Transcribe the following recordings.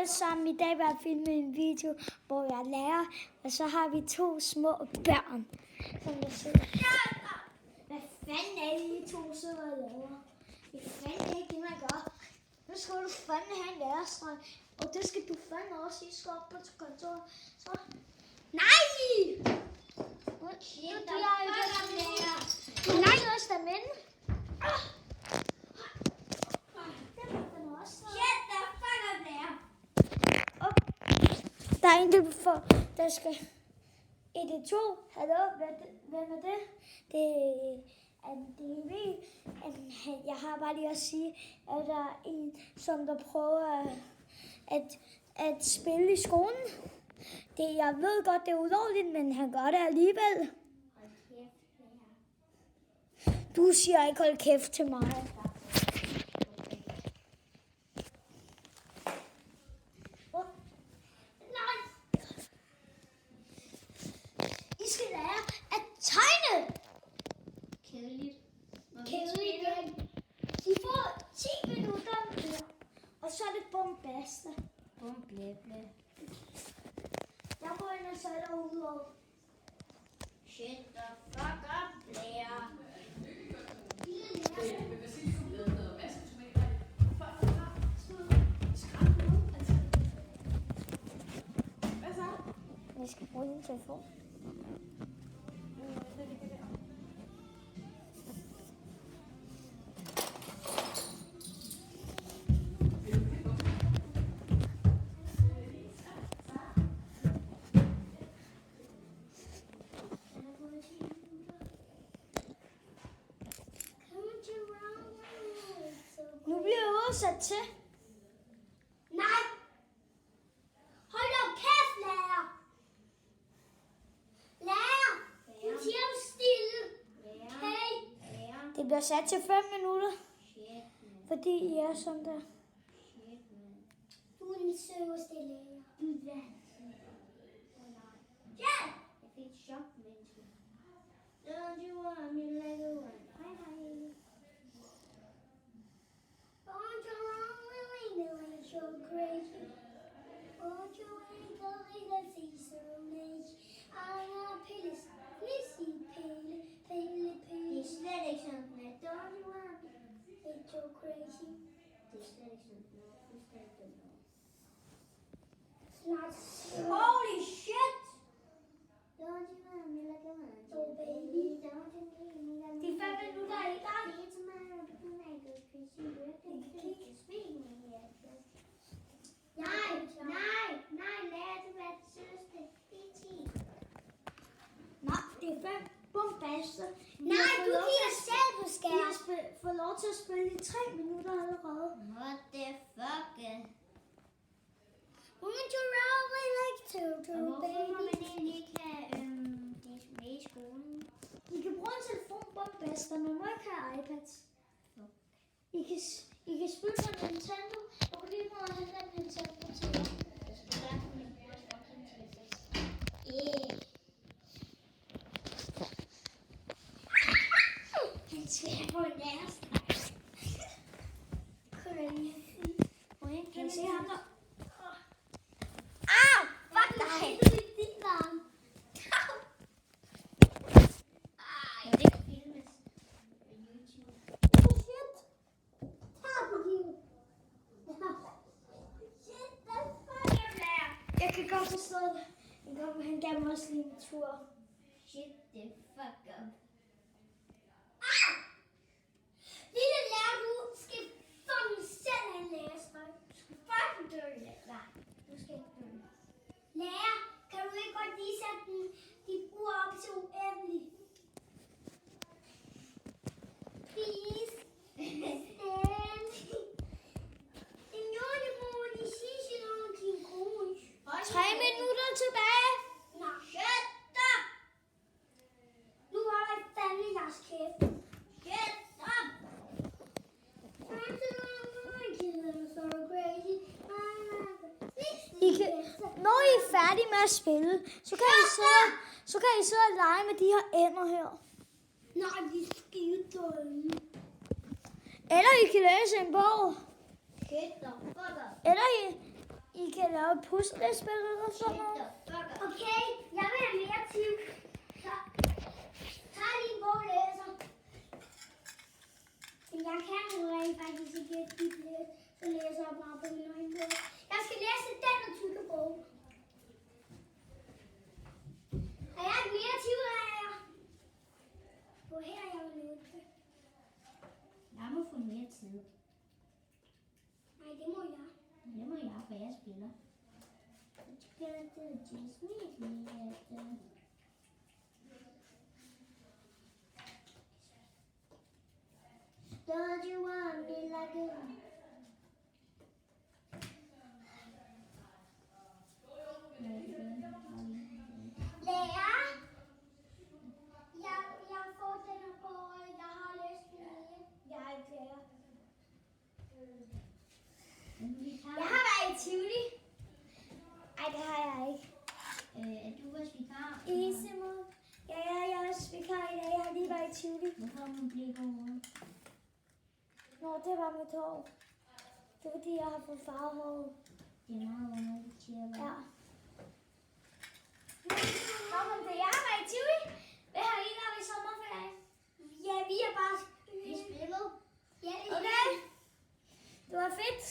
alle sammen. I dag vil jeg filme en video, hvor jeg lærer. Og så har vi 2 små børn, som der sidder. Hvad fanden er det, I 2 sidder og laver? Det er fanden ikke det, man gør. Nu skal du fandme have en lærestreg. Og det skal du fandme også. I skal op på kontoret. Så. Nej! Nej, også der mænd. Der er en, der skal 1, 2. Hallo, hvem er det? Det er DV. Jeg har bare lige at sige, at der er en, som der prøver at spille i skolen. Jeg ved godt, det er ulovligt, men han gør det alligevel. Du siger ikke hold kæft til mig. I skal lære at tegne. Kedeligt. De får 10 minutter, og så er det bombasta. Bomblæble. Jeg går ind og så er der ude. Shut the fuck up, lærer. Jeg skal bruge din telefon. Nu bliver jeg udsat til. Nej! Hold da kæft, lærer! Lærer! Du siger stille. Hey! Det bliver sat til 5 minutter. Fordi I er sådan der. Du er den sødeste lærer. Ja! Jeg fik et chok, menneske. Don't you want me like a one? Hej, hej. Aren't you wrong, Lily? So crazy. Aren't you angry that sees so late? I'm a pillis, missy pille. Det er slet ikke sådan, at don't you want me? It's so crazy. Det er slet ikke sådan, at fuldstændig dumt. Not holy shit! Don't you want me like a one? Oh baby. Don't you need me like a one? De 5 minutter er i gang. It's my like a crazy working to speak me here. Nej, lærer du hvad det sødeste? Det er 10. Nej, det er 5 bombaster. Nej, du kigger selv på I har fået lov til at spille i 3 minutter allerede. What the fuck? Wouldn't you really like to do, Hvorfor må baby? man egentlig ikke have det med i skolen? I kan bruge en telefon bombaster, man må ikke have iPads. I kan spille på Nintendo, og lige må have den Nintendo til jer. Jeg skal lære på min brors fucking telefon. Han skal have på en lærerstreg. Kan I se ham der? Fuck dig! Ej, det kan filmes på YouTube. Jeg kan godt forstå det. Han gav mig også lige en tur. Shit the fuck up. Lille lærer, du skal fucking selv have en lærestreg. Du skal fucking dø, lærer. Du skal ikke dø. Lærer, kan du ikke godt lige sætte dit ur op til uendelig? Please. En jordemor, de sidste nogen til en krus. 3 minutter tilbage. Nå, Shut up! nu holder jeg fandme jeres kæft. Shut up! Når I er færdige med at spille, så kan I sidde og lege med de her ender her. Nej, de er skide dumme. Eller I kan læse en bog. Shut the fuck up. Eller I kan lave puslespil eller sådan noget. Okay, jeg vil have mere tid. Så tag lige en bog og læser. Men jeg kan jo rent faktisk ikke læse, så læser jeg bare på min egen bog. Jeg skal læse den og tykke bog. Har jeg ikke mere tid, her? Hvor her er jeg jo nødt til. Jeg må få mere tid. Nej, det må jeg. Det må jeg, for jeg spiller. Don't you want me like a lærer? Jeg får den her bog, jeg har læst den lige. Jeg er ikke lærer. Jeg har været i Tivoli. Ej, det har jeg ikke. Er du vores vikar? Isemod. Ja, jeg er også vikar i dag. Jeg har lige været i Tivoli. Hvorfor har man blik over hovedet? Nå, det var mit hår. Det er fordi, jeg har fået farvet håret. Det er meget underligt, siger jeg. Ja. Nå, men det jeg har været i Tivoli. Hvad har I lavet i sommerferie? Ja, vi er bare... Vi spillet. Ja, det er Okay. Det var fedt.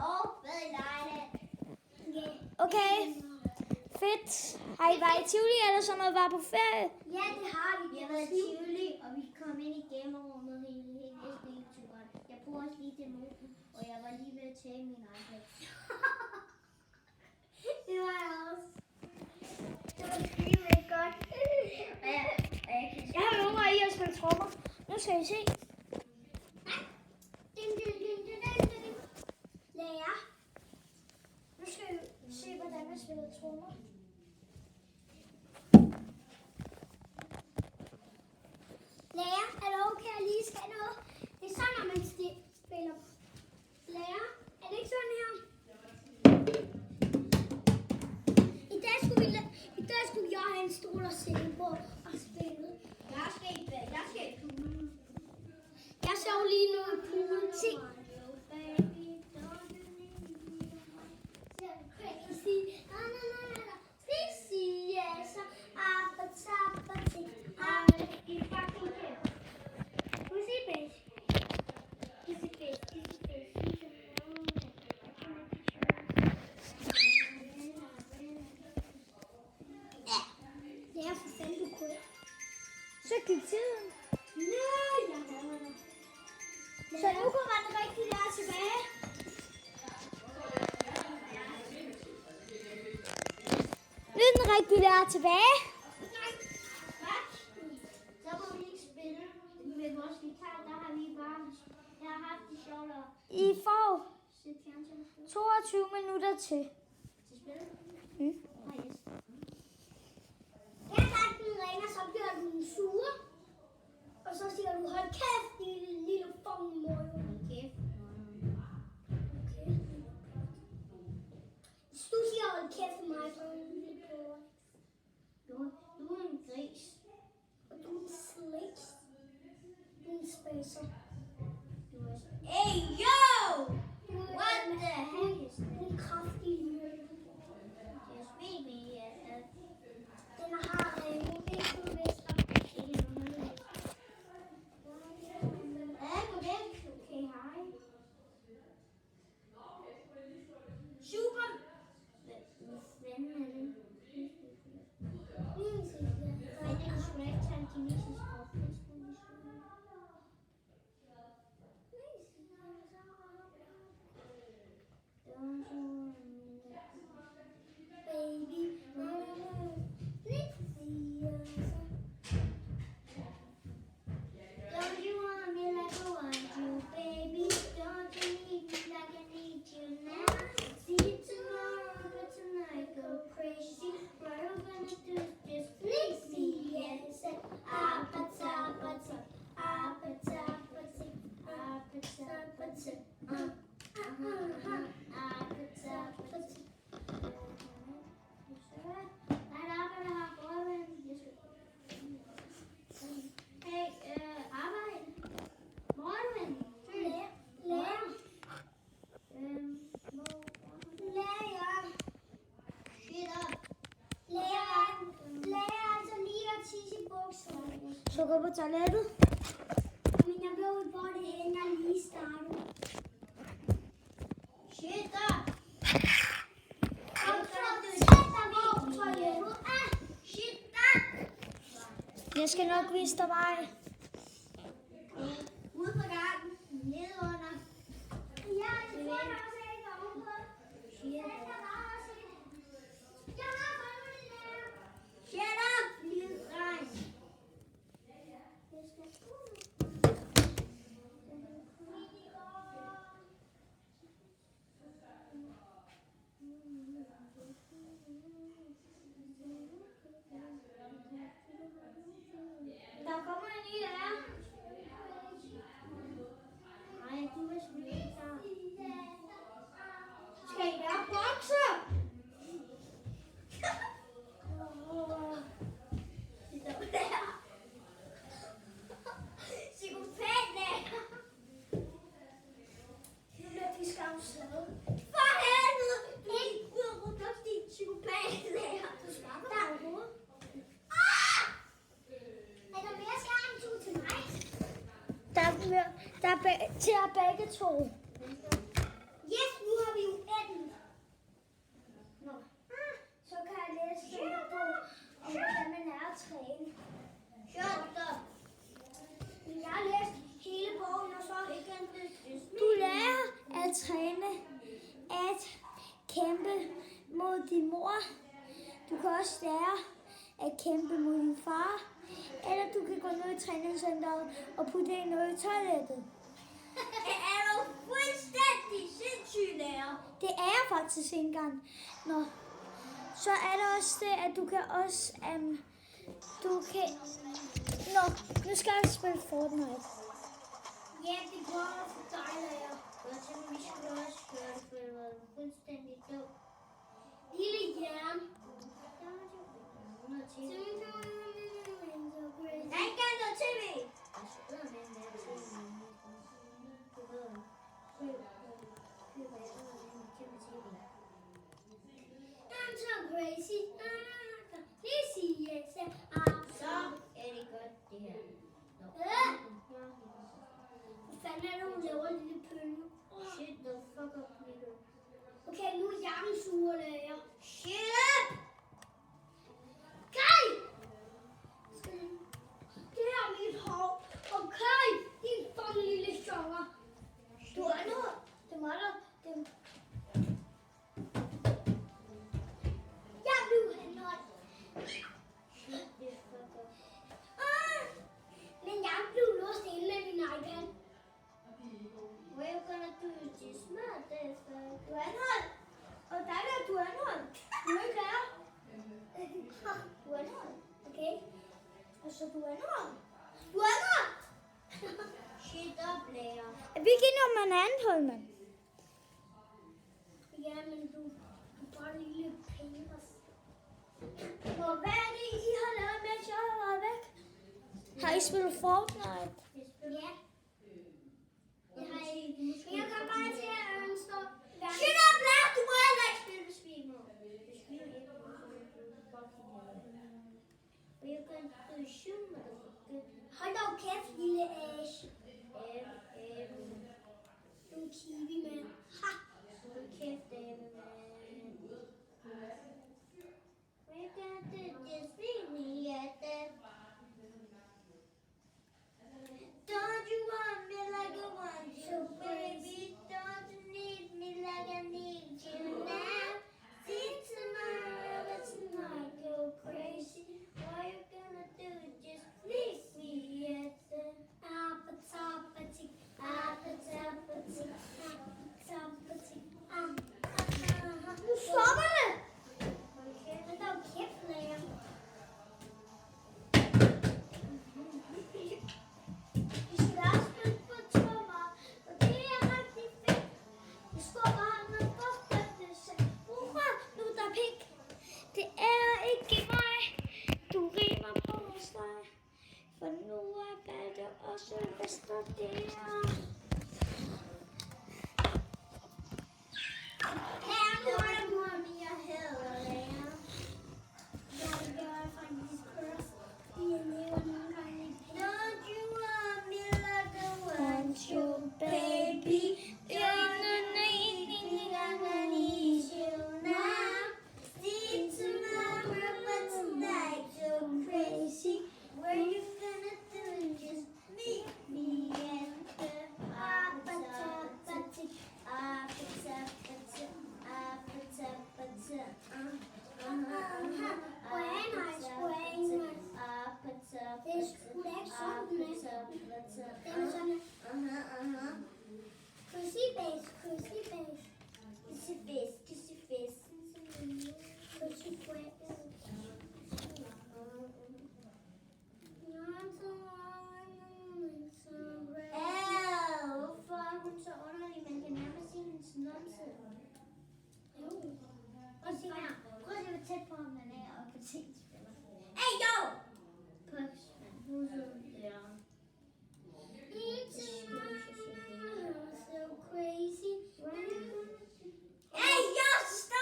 Og hvad er lejlighed? Ja. Okay. Fedt. Har I været i Tivoli eller sådan noget? Var på ferie? Ja, det har vi. Vi har været i Tivoli, og vi kom ind i gamerummet hele turen. Jeg bruger også lige til noten, og jeg var lige ved at tage min iPad. Det var jeg også. Det var virkelig godt. Jeg har øvet i at spille trommer. Nu skal I se. Lærer. Nu skal I se, hvordan jeg spiller trommer. Lærer, er det okay, at jeg lige skal noget? Det er sådan, når man spiller. Lærer, er det ikke sådan her? I dag skulle jeg have en stol at sidde på og spille. Jeg skal i poolen. Jeg sov lige nu i poolen. Se. Så gik tiden. Så nu kommer den rigtige lærer tilbage. Nu er den rigtige lærer tilbage. Så må vi ikke spille med vores guitar. Der har vi bare haft det sjovt at I får se fjernsyn. 22 minutter til. Til spil? Mm. Hver gang den ringer, så bliver den sur. Og så siger du, hold kæft, lille fucking mor. Hold kæft. Okay. Hvis du siger, hold kæft for mig, så er du en lille pøver. Du er en gris. Og du er en slægt. Du er en spacer. Hey, yo! What the heck? Du er en kraftig lille. Just maybe, den har okay, hej. Super. Hvad fanden er det? Ej, det skulle ikke tage en kinesisk op. på toilettet? Men jeg ved ikke, hvor det hen, jeg lige startede. Shit up! Jeg skal nok vise dig vej. Ude på gangen, nede under. Ja, det får jeg også ikke ovenpå. Shut up, lille dreng. Der kommer en ny lærer. Nej, du er sgu ikke klar. Skal I være bokse? Psykopat-lærer. Nu bliver de skamslaget. For helvede! Du er ikke ud og råbe op, din psykopat-lærer. Du sparker dig over hovedet. Er der mere skærmtur til mig? Der er til jer begge to. Yes, nu har vi jo 18. Nå. Så kan jeg læse lidt på, om hvordan man er at træne. Shut up. Jeg har læst hele bogen, og så ikke en Du lærer at træne at kæmpe mod din mor. Du kan også lære at kæmpe mod din far. Eller du kan gå ned i træningscenteret og putte ind noget i toilettet. Det er jo fuldstændig sindssygt, lærer. Det er jeg faktisk ikke engang. Nå. Så er der også det, at du kan også... Nå, nu skal jeg spille Fortnite. Ja, det går for dig, lærer. Og så vi skulle også gøre det, for det var fuldstændig dumt. Lille jern. Jeg ikke gerne noget tv. Jeg sidder med en mere tv. Du ved, I'm so crazy. Lige sige yes. Så er det godt, det her. Hvad fanden er det, hun laver, lille pølle? Shit the fuck up, nigga. Okay, nu er jeg den sure lærer. Shit up! Kai! Det er mit hår. Okay, din fucking lille sjonger. Du er noget. Det må der. Jeg blev henholdt. Shit the fuck up. Men jeg blev låst inde af min iPad. What are you gonna do? Just smart this. Du er anholdt. Og dig der, du er anholdt. Du er ikke lærer. Du er anholdt. Okay. Altså, du er anholdt. Du er anholdt! Shit up, lærer. Er vi ikke enige om, man er anholdt, mand? Ja, men du er bare en lille penis. Og hvad er det, I har lavet, mens jeg har været væk? Har I spillet Fortnite? Ja. Det har jeg ikke. Men jeg kommer bare til at ønske. Shut up, lærer! Du må heller ikke spille besvimer. Besvimer ikke. Og jeg kan do shoot, motherfucker. Hold dog kæft, lille Ash. Du er en kiwi, mand. Ha! Hold kæft, David, mand. We got to just be me at that. Don't you Den er sådan her. Kyssi base. Kyssi base. Hvorfor er hun så underlig? Man kan nærmest se hendes numse. Prøv at se her. Prøv at se, hvor tæt på ham den er, og på ting-spiller. Hey, yo! Puks. So crazy. Hey, yo! Stop!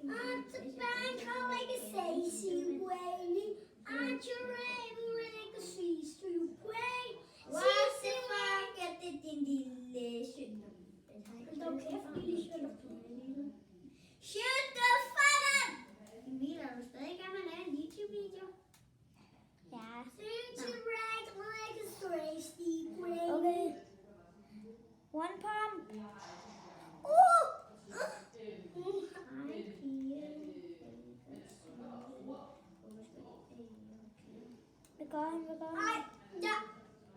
At the bank, like a sassy whaley. Aren't you able like a sweet street way? What the fuck er det din lille sønner? Hold kæft, lille sønner. Shut the fuck up! Emil, er du stadig i gang med at lave en YouTube-video? Ja. Interact like a crazy whaley. Okay. One pump. Hvad gør han? Nej, ja.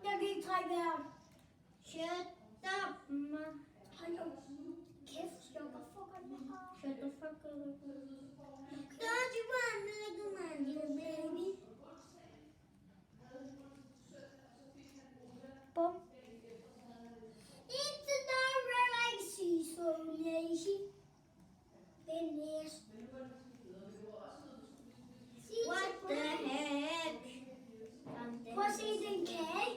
Jeg kan ikke trække vejret. Shut up, man. Hold nu kæft, shut the fuck up. Shut the fuck up. Don't you want me like a man, you baby? Bum. It's not real like sea, so lazy. Finish. What the heck? Prøv at se, det er en kage.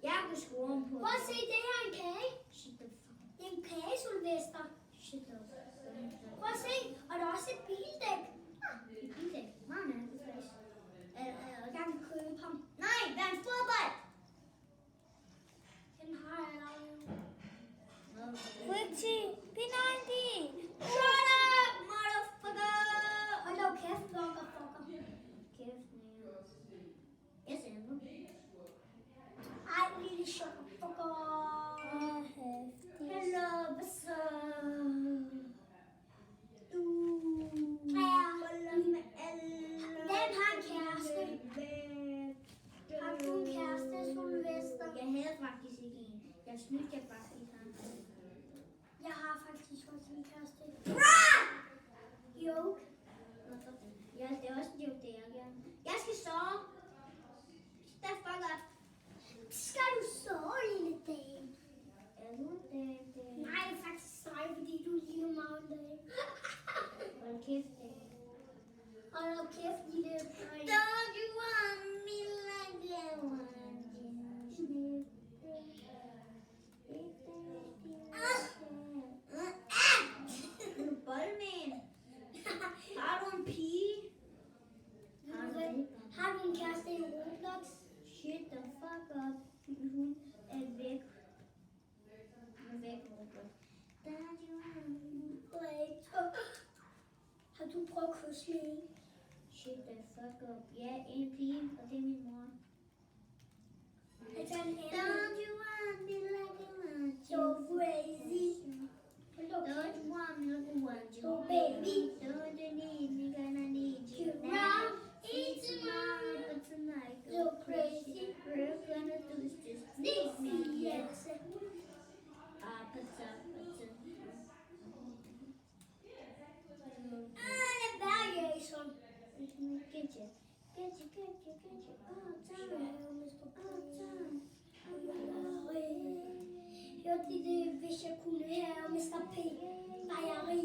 Jeg kunne skrue om på. Prøv at se, det her er en kage. Shut the fuck. Det er en kage, Sylvester. Shut the fuck. Prøv at se, og der er også et bildæk. Et bildæk? Meget mærkeligt. Jeg kan købe ham. Nej, hvad er en fodbold? Den har jeg lavet. Quickie. P90. Shut up, motherfucker! Hold da kæft, motherfucker. Kæft, nære. Jeg ser nu. Ej, lille motherfucker. Hello, hvad så? Du holder med alle. Den har en kæreste. Har du en kæreste, Sylvester? Jeg havde faktisk ikke en. Jeg snydte jeg bare i ham. Jeg har faktisk også en kæreste. Joke. Ja, det er også en joke, det jeg gerne. Jeg skal sove. Shut the fuck up. Skal du sove, lille dame? Er du en dame? Nej, det er faktisk dig, fordi du ligner mig en dame. Hold kæft, dame. Hold kæft, lille dame. Don't you want me like I want you? Boldmand. Har du en pige? Har du en kæreste i Roblox? Shut the fuck up. Hun er væk. Hun er væk, Roblox. Har du prøvet at kysse med en? Shut the fuck up. Ja, en pige, og det er min mor. Don't you want me like I want you? So crazy. Don't you want me like I want you? So baby. Don't you need me, gonna need you now. It's tomorrow, but tonight so crazy. We're gonna do is just leave me, yes. Det er Jason. Get you. Hørte I det, hvis jeg kunne have Mr. P? Fejeri.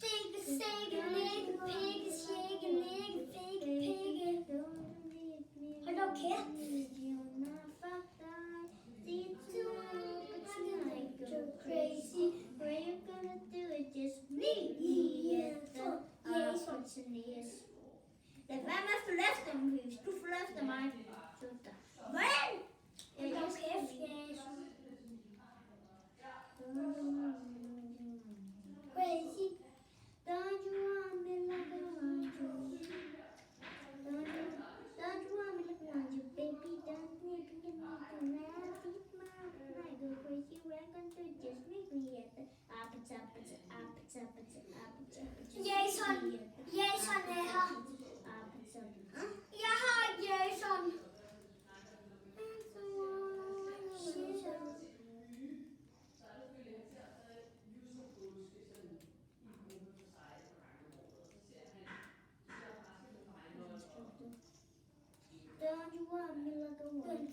Digge, sække, lægge, pikke, shake, lægge, fikke, pikke. Hold da kæft. Crazy. Where you gonna do it? Just me. Yes. Lad være med at følge efter mig, hvis du følger efter mig. Hvad? Jeg er kæft, Crazy. Don't you want me like I want you? Don't you want me like I want you, baby? Don't need to get me to laugh. I go crazy. We're gonna do just meet me at the Jason er her.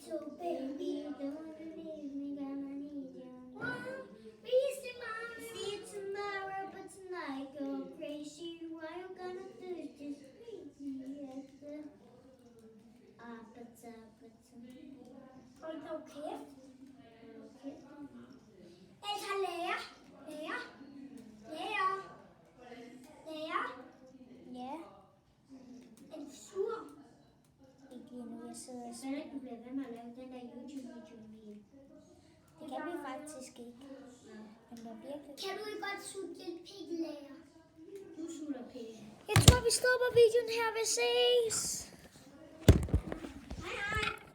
So baby, don't leave me, gonna need you. Please tomorrow. See you tomorrow, but tonight go crazy. Why you gonna do is just crazy? Hold dog kæft. Altså lærer. Lærer. Ja, Er du sur? ikke lige nu. Jeg sidder og Jeg ved ikke, du bliver ved med at lave den der YouTube-video med. Det kan vi faktisk ikke. Men der er virkelig... Kan du ikke godt suge lidt pik, lærer? Du suger pik. Jeg tror, vi stopper videoen her. Vi ses.